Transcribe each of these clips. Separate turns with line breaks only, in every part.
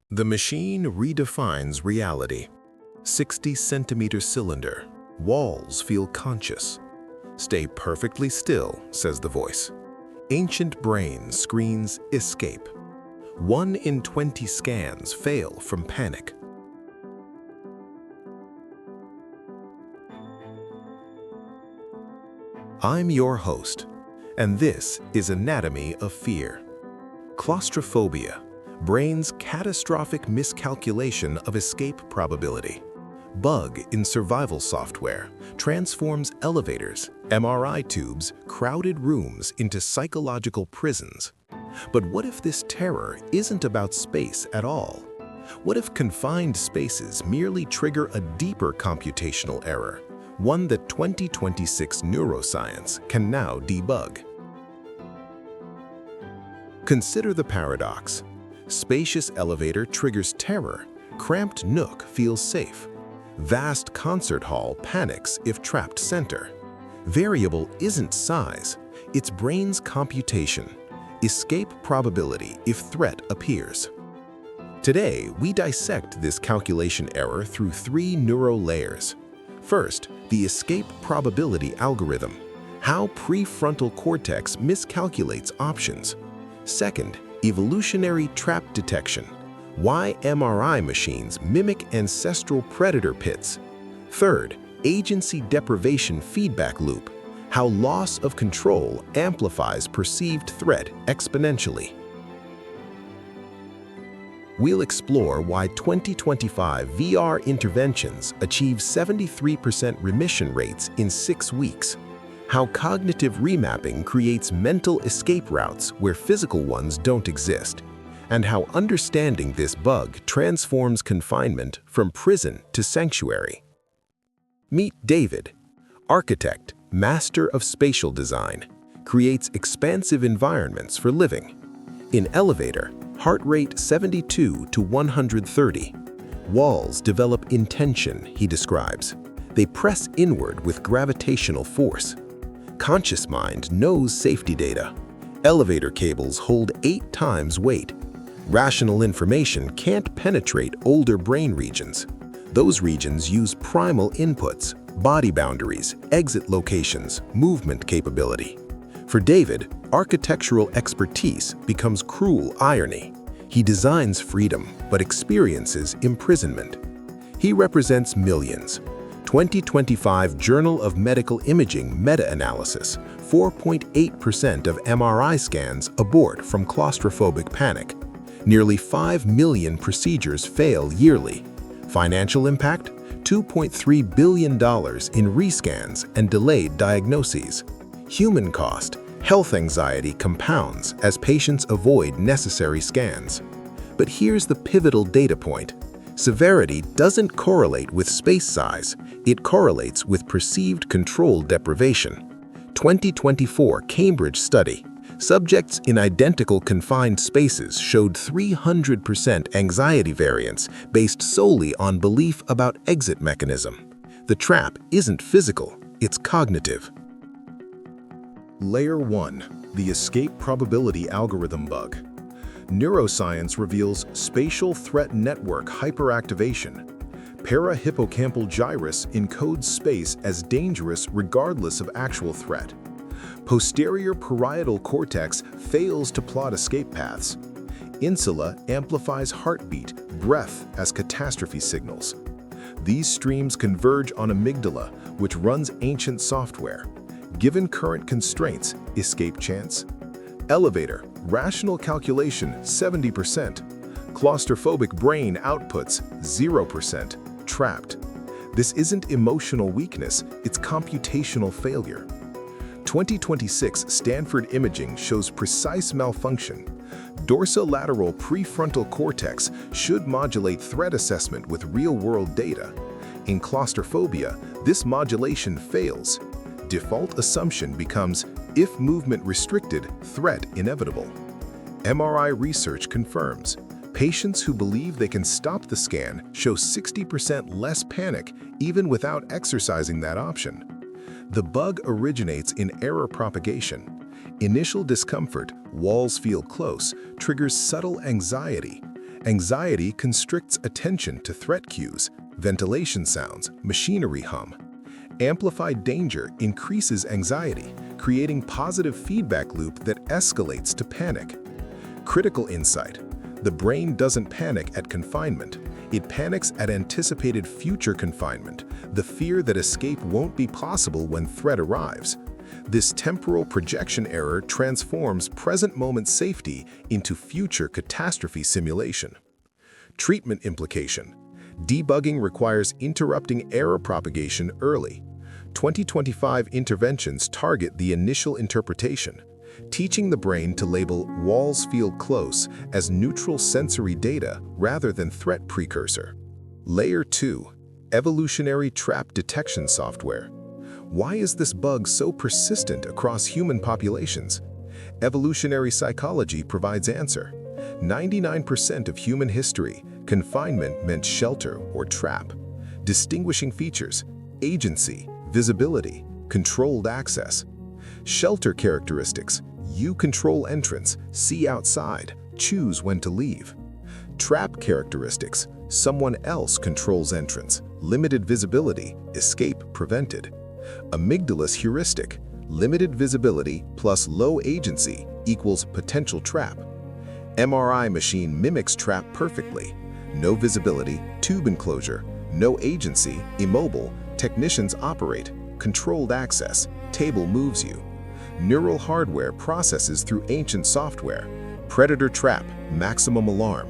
The machine redefines reality. 60-centimeter cylinder. Walls feel conscious. Stay perfectly still, says the voice. Ancient brain screens escape. 1 in 20 scans fail from panic. I'm your host, and this is Anatomy of Fear. Claustrophobia, brain's catastrophic miscalculation of escape probability. Bug in survival software transforms elevators, MRI tubes, crowded rooms into psychological prisons. But what if this terror isn't about space at all? What if confined spaces merely trigger a deeper computational error, one that 2026 neuroscience can now debug? Consider the paradox. Spacious elevator triggers terror, cramped nook feels safe. Vast concert hall panics if trapped center. Variable isn't size, it's brain's computation. Escape probability if threat appears. Today, we dissect this calculation error through 3 neural layers. First, the escape probability algorithm, how prefrontal cortex miscalculates options. Second, evolutionary trap detection, why MRI machines mimic ancestral predator pits. Third, agency deprivation feedback loop, how loss of control amplifies perceived threat exponentially. We'll explore why 2025 VR interventions achieve 73% remission rates in 6 weeks, how cognitive remapping creates mental escape routes where physical ones don't exist, and how understanding this bug transforms confinement from prison to sanctuary. Meet David, architect, master of spatial design, creates expansive environments for living. In elevator, heart rate 72 to 130. Walls develop intention, he describes. They press inward with gravitational force. Conscious mind knows safety data. Elevator cables hold 8 times weight. Rational information can't penetrate older brain regions. Those regions use primal inputs, body boundaries, exit locations, movement capability. For David, architectural expertise becomes cruel irony. He designs freedom, but experiences imprisonment. He represents millions. 2025 Journal of Medical Imaging meta-analysis, 4.8% of MRI scans abort from claustrophobic panic. Nearly 5 million procedures fail yearly. Financial impact? $2.3 billion in rescans and delayed diagnoses. Human cost, health anxiety compounds as patients avoid necessary scans. But here's the pivotal data point. Severity doesn't correlate with space size, it correlates with perceived control deprivation. 2024 Cambridge study. Subjects in identical confined spaces showed 300% anxiety variance based solely on belief about exit mechanism. The trap isn't physical, it's cognitive. Layer 1. The escape probability algorithm bug. Neuroscience reveals spatial threat network hyperactivation. Parahippocampal gyrus encodes space as dangerous regardless of actual threat. Posterior parietal cortex fails to plot escape paths. Insula amplifies heartbeat, breath as catastrophe signals. These streams converge on amygdala, which runs ancient software. Given current constraints, escape chance? Elevator, rational calculation 70%. Claustrophobic brain outputs 0%. Trapped. This isn't emotional weakness, it's computational failure. 2026 Stanford imaging shows precise malfunction. Dorsolateral prefrontal cortex should modulate threat assessment with real-world data. In claustrophobia, this modulation fails. Default assumption becomes, if movement restricted, threat inevitable. MRI research confirms, patients who believe they can stop the scan show 60% less panic even without exercising that option. The bug originates in error propagation. Initial discomfort, walls feel close, triggers subtle anxiety, Anxiety constricts attention to threat cues, ventilation sounds, machinery hum. Amplified danger increases anxiety, creating positive feedback loop that escalates to panic. Critical insight: the brain doesn't panic at confinement. It panics at anticipated future confinement, the fear that escape won't be possible when threat arrives. This temporal projection error transforms present-moment safety into future catastrophe simulation. Treatment implication: debugging requires interrupting error propagation early. 2025 interventions target the initial interpretation, teaching the brain to label "walls feel close" as neutral sensory data rather than threat precursor. Layer 2. Evolutionary trap detection software. Why is this bug so persistent across human populations? Evolutionary psychology provides answer. 99% of human history, confinement meant shelter or trap. Distinguishing features: agency, visibility, controlled access. Shelter characteristics: you control entrance, see outside, choose when to leave. Trap characteristics: someone else controls entrance, limited visibility, escape prevented. Amygdala's heuristic: limited visibility plus low agency equals potential trap. MRI machine mimics trap perfectly. No visibility, tube enclosure, no agency, immobile, technicians operate, controlled access, table moves you. Neural hardware processes through ancient software. Predator trap, maximum alarm.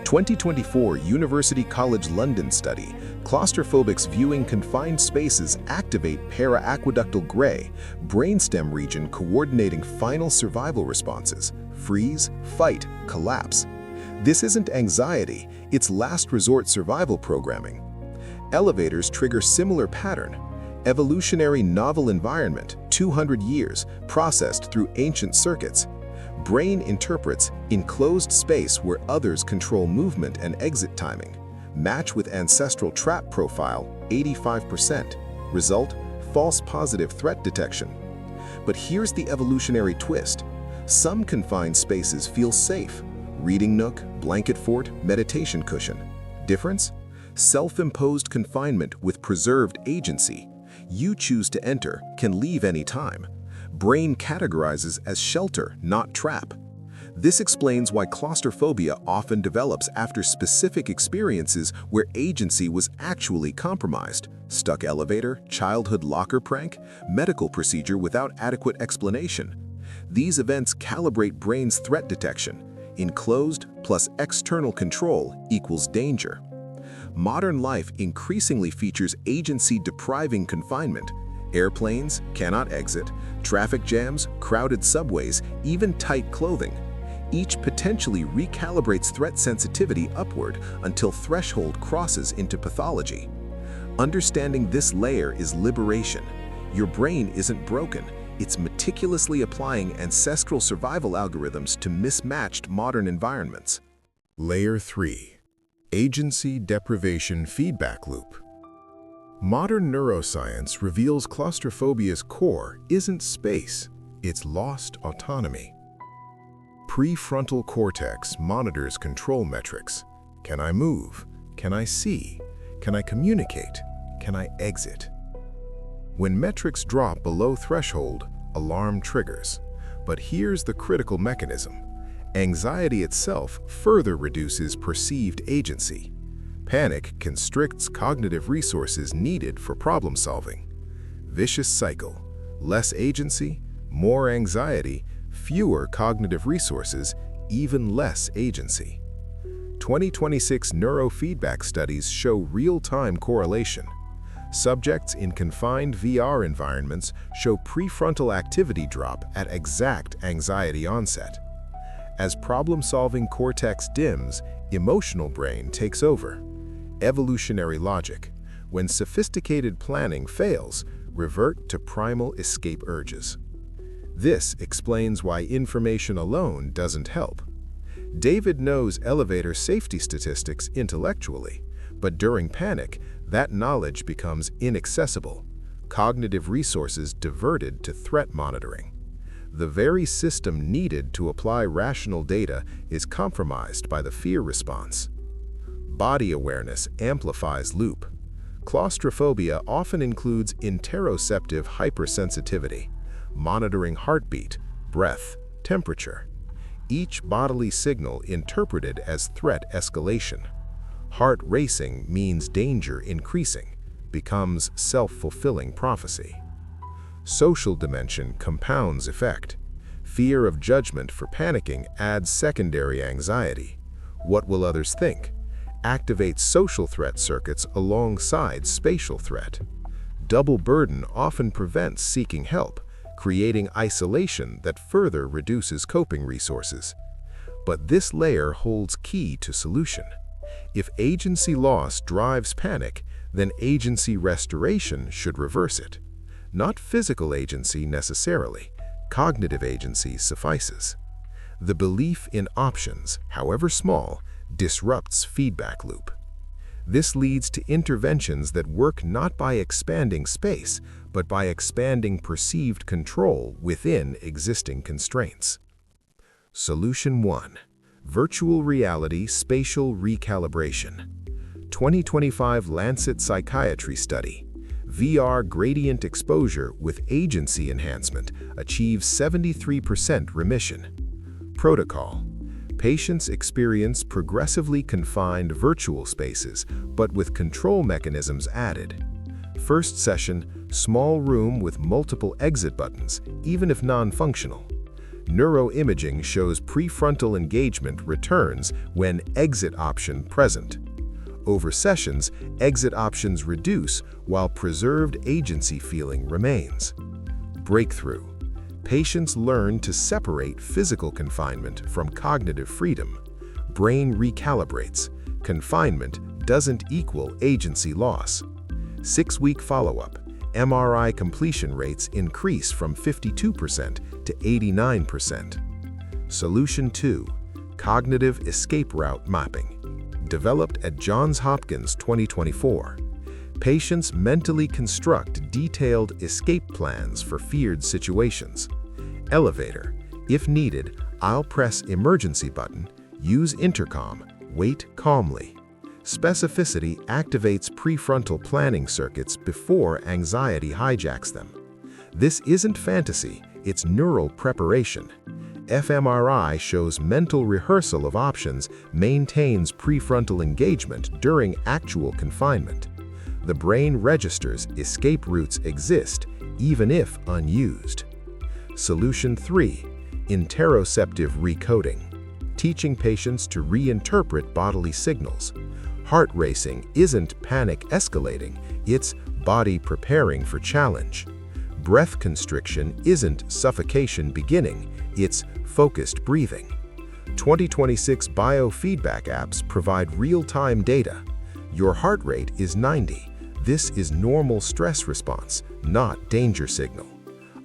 2024 University College London study: claustrophobics viewing confined spaces activate para-aqueductal gray, brainstem region coordinating final survival responses: freeze, fight, collapse. This isn't anxiety, it's last resort survival programming. Elevators trigger similar pattern. Evolutionary novel environment, 200 years, processed through ancient circuits. Brain interprets enclosed space where others control movement and exit timing. Match with ancestral trap profile, 85%. Result: false positive threat detection. But here's the evolutionary twist. Some confined spaces feel safe. Reading nook, blanket fort, meditation cushion. Difference? Self-imposed confinement with preserved agency. You choose to enter, can leave any time. Brain categorizes as shelter, not trap. This explains why claustrophobia often develops after specific experiences where agency was actually compromised. Stuck elevator, childhood locker prank, medical procedure without adequate explanation. These events calibrate brain's threat detection. Enclosed plus external control equals danger. Modern life increasingly features agency-depriving confinement. Airplanes cannot exit, traffic jams, crowded subways, even tight clothing. Each potentially recalibrates threat sensitivity upward until threshold crosses into pathology. Understanding this layer is liberation. Your brain isn't broken. It's meticulously applying ancestral survival algorithms to mismatched modern environments. Layer 3. Agency deprivation feedback loop. Modern neuroscience reveals claustrophobia's core isn't space, it's lost autonomy. Prefrontal cortex monitors control metrics. Can I move? Can I see? Can I communicate? Can I exit? When metrics drop below threshold, alarm triggers. But here's the critical mechanism. Anxiety itself further reduces perceived agency. Panic constricts cognitive resources needed for problem solving. Vicious cycle: less agency, more anxiety, fewer cognitive resources, even less agency. 2026 neurofeedback studies show real-time correlation. Subjects in confined VR environments show prefrontal activity drop at exact anxiety onset. As problem-solving cortex dims, emotional brain takes over. Evolutionary logic: when sophisticated planning fails, revert to primal escape urges. This explains why information alone doesn't help. David knows elevator safety statistics intellectually, but during panic, that knowledge becomes inaccessible. Cognitive resources diverted to threat monitoring. The very system needed to apply rational data is compromised by the fear response. Body awareness amplifies loop. Claustrophobia often includes interoceptive hypersensitivity, monitoring heartbeat, breath, temperature. Each bodily signal interpreted as threat escalation. Heart racing means danger increasing, becomes self-fulfilling prophecy. Social dimension compounds effect. Fear of judgment for panicking adds secondary anxiety. What will others think? Activates social threat circuits alongside spatial threat. Double burden often prevents seeking help, creating isolation that further reduces coping resources. But this layer holds key to solution. If agency loss drives panic, then agency restoration should reverse it. Not physical agency necessarily, cognitive agency suffices. The belief in options, however small, disrupts feedback loop. This leads to interventions that work not by expanding space, but by expanding perceived control within existing constraints. Solution 1. Virtual Reality Spatial Recalibration. 2025 Lancet Psychiatry Study. VR gradient exposure with agency enhancement achieves 73% remission. Protocol. Patients experience progressively confined virtual spaces, but with control mechanisms added. First session, small room with multiple exit buttons, even if non-functional. Neuroimaging shows prefrontal engagement returns when exit option present. Over sessions, exit options reduce while preserved agency feeling remains. Breakthrough. Patients learn to separate physical confinement from cognitive freedom. Brain recalibrates. Confinement doesn't equal agency loss. 6-week follow-up. MRI completion rates increase from 52% to 89%. Solution 2. Cognitive escape route mapping. Developed at Johns Hopkins 2024. Patients mentally construct detailed escape plans for feared situations. Elevator. If needed, I'll press emergency button, use intercom, wait calmly. Specificity activates prefrontal planning circuits before anxiety hijacks them. This isn't fantasy, it's neural preparation. fMRI shows mental rehearsal of options maintains prefrontal engagement during actual confinement. The brain registers escape routes exist, even if unused. Solution 3. Interoceptive recoding. Teaching patients to reinterpret bodily signals. Heart racing isn't panic escalating, it's body preparing for challenge. Breath constriction isn't suffocation beginning, it's focused breathing. 2026 biofeedback apps provide real-time data. Your heart rate is 90. This is normal stress response, not danger signal.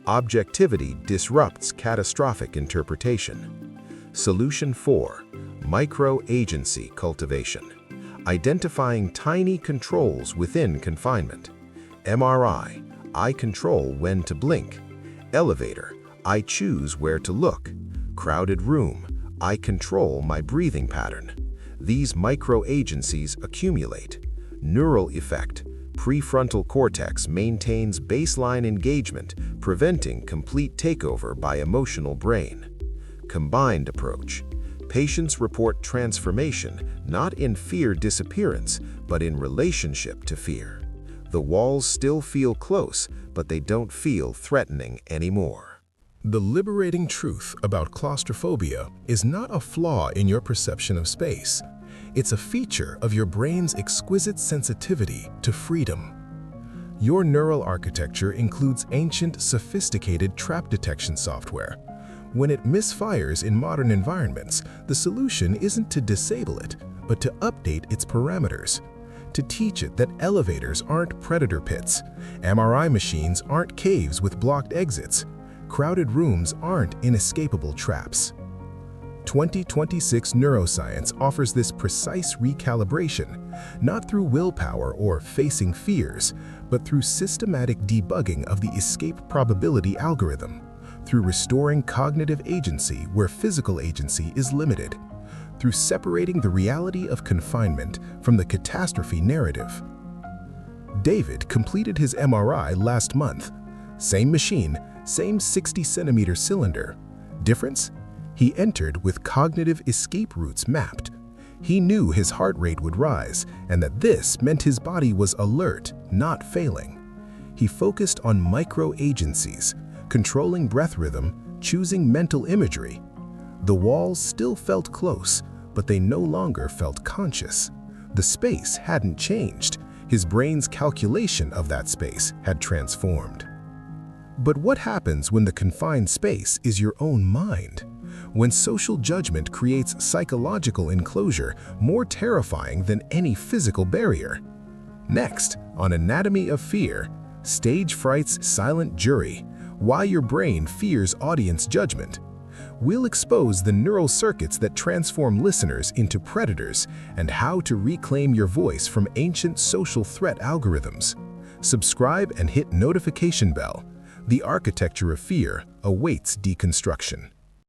Objectivity disrupts catastrophic interpretation. Solution 4. Micro-agency cultivation. Identifying tiny controls within confinement. MRI. I control when to blink. Elevator. I choose where to look. Crowded room. I control my breathing pattern. These micro-agencies accumulate. Neural effect. Prefrontal cortex maintains baseline engagement, preventing complete takeover by emotional brain. Combined approach. Patients report transformation not in fear disappearance, but in relationship to fear. The walls still feel close, but they don't feel threatening anymore. The liberating truth about claustrophobia is not a flaw in your perception of space. It's a feature of your brain's exquisite sensitivity to freedom. Your neural architecture includes ancient, sophisticated trap detection software. When it misfires in modern environments, the solution isn't to disable it, but to update its parameters. To teach it that elevators aren't predator pits, MRI machines aren't caves with blocked exits, crowded rooms aren't inescapable traps. 2026 Neuroscience offers this precise recalibration, not through willpower or facing fears, but through systematic debugging of the escape probability algorithm. through restoring cognitive agency where physical agency is limited, through separating the reality of confinement from the catastrophe narrative. David completed his MRI last month. Same machine, same 60-centimeter cylinder. Difference? He entered with cognitive escape routes mapped. He knew his heart rate would rise and that this meant his body was alert, not failing. He focused on micro-agencies, controlling breath rhythm, choosing mental imagery. The walls still felt close, but they no longer felt conscious. The space hadn't changed. His brain's calculation of that space had transformed. But what happens when the confined space is your own mind? When social judgment creates psychological enclosure more terrifying than any physical barrier? Next, on Anatomy of Fear, Stage Fright's Silent Jury, Why Your Brain Fears Audience Judgment, we'll expose the neural circuits that transform listeners into predators and how to reclaim your voice from ancient social threat algorithms. Subscribe and hit notification bell. The architecture of fear awaits deconstruction.